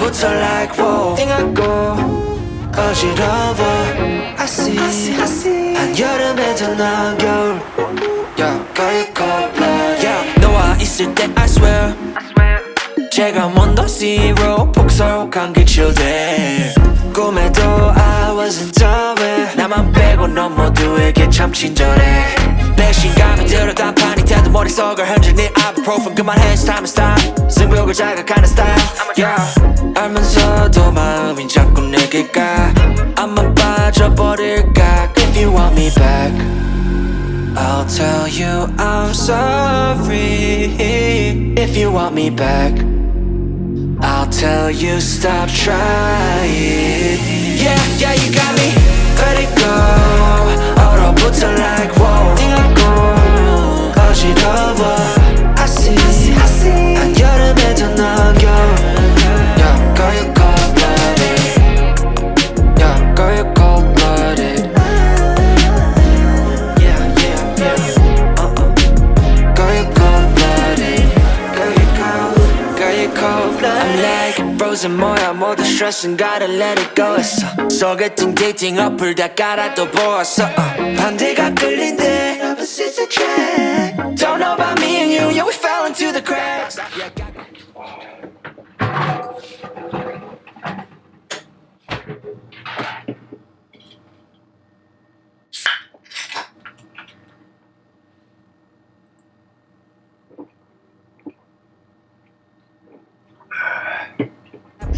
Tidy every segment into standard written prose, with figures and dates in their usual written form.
얼어붙어 like whoa 띵하고 어지러워 I see 한여름에도 넌 겨울 여기에 cold-blooded 너와 있을 때 I swear 제가 먼저 zero 폭설한 게 chill 꿈에도 I wasn't done 나만 빼고 넌 모두에게 참 친절해 내 신감이 들어 단판이 태도 머릿속을 흔들니 ibuprofen 그만해 it's time to stop 승부욕을 자극하는 style yeah. 알면서도 마음이 자꾸 내게 가 안만 빠져버릴까 If you want me back I'll tell you I'm sorry If you want me back I'll tell you stop trying Yeah, you got me Let it go 얼어붙어 like whoa 띵하고 어지러워 I see 한여름에도 넌 겨울 여기에 cold-blooded 여기에 cold-blooded Yeah 여기에 cold-blooded 여기에 cold-blooded I'm like frozen 뭐야 모두 stress은 gotta let it go 했어 소개팅 데이팅 어플 다 깔아 또 보았어 반대가 끌린대 Opposites attract Don't know about me and you Yeah we fell into the cracks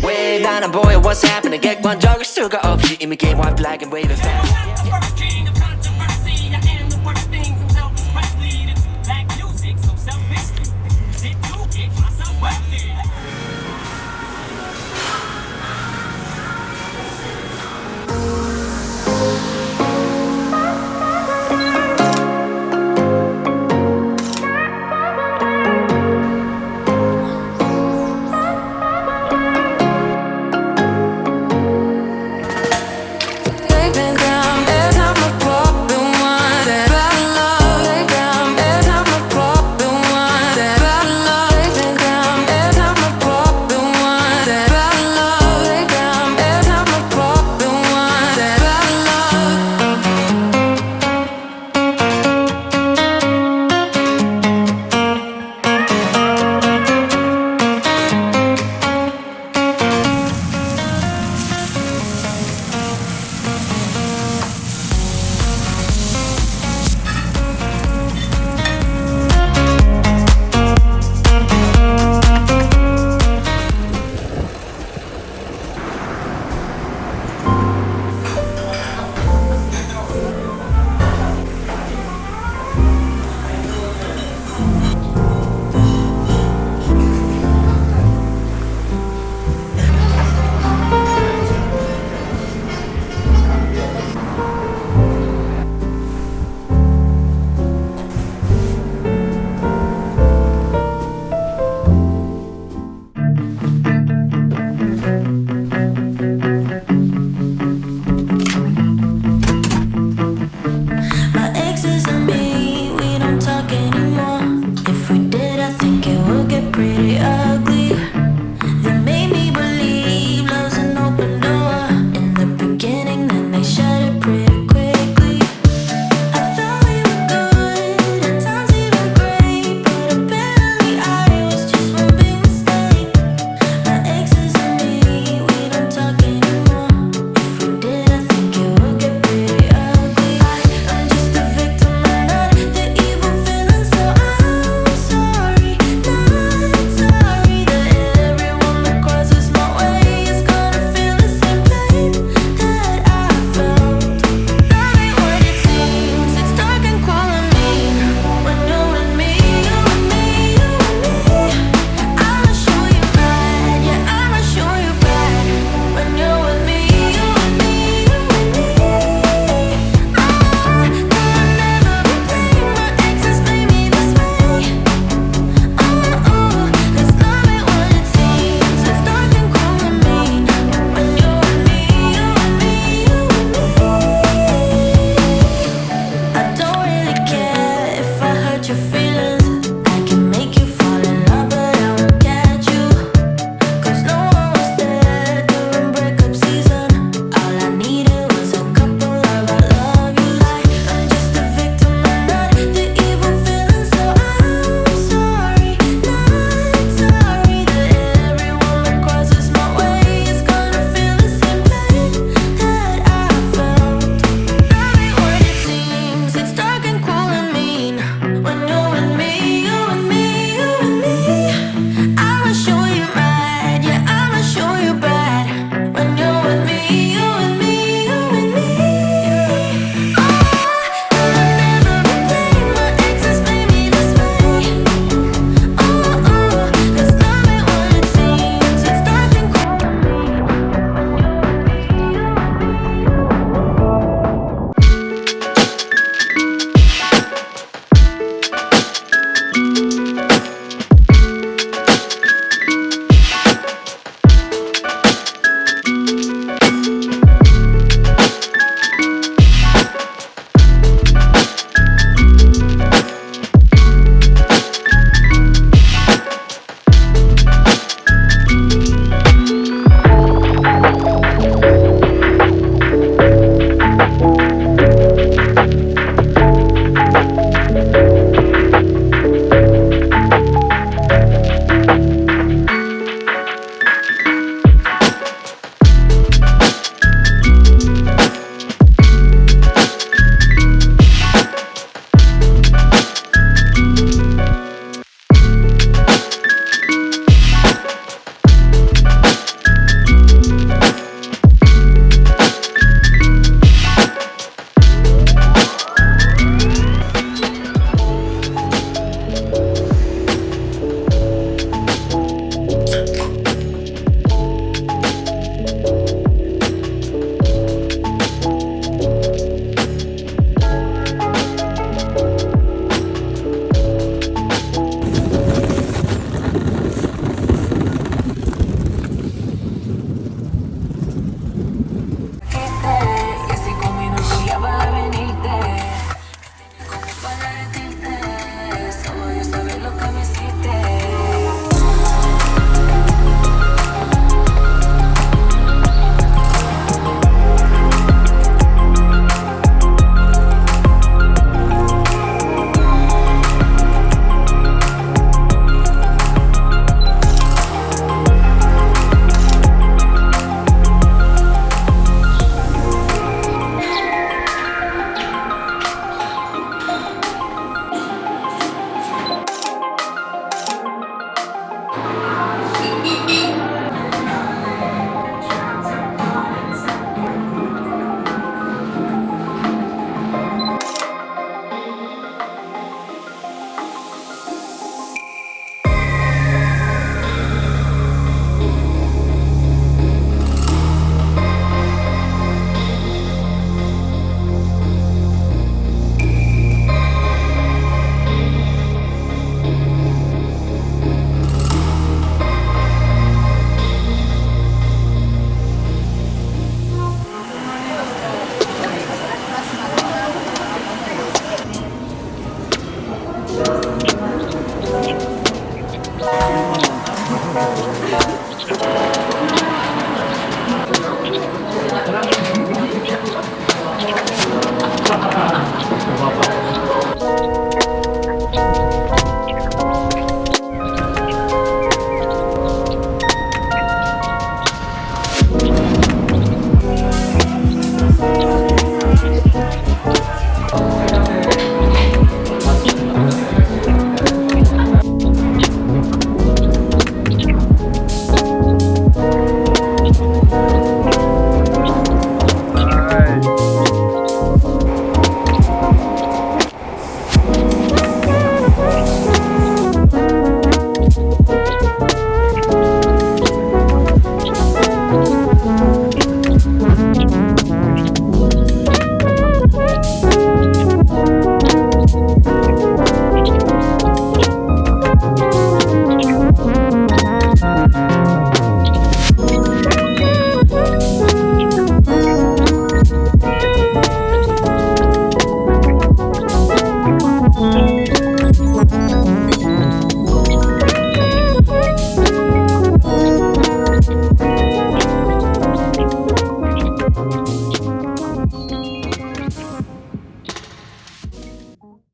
왜 나는 보여 what's happening 객관적일 수가 없이 이미 game white flag and wave it fast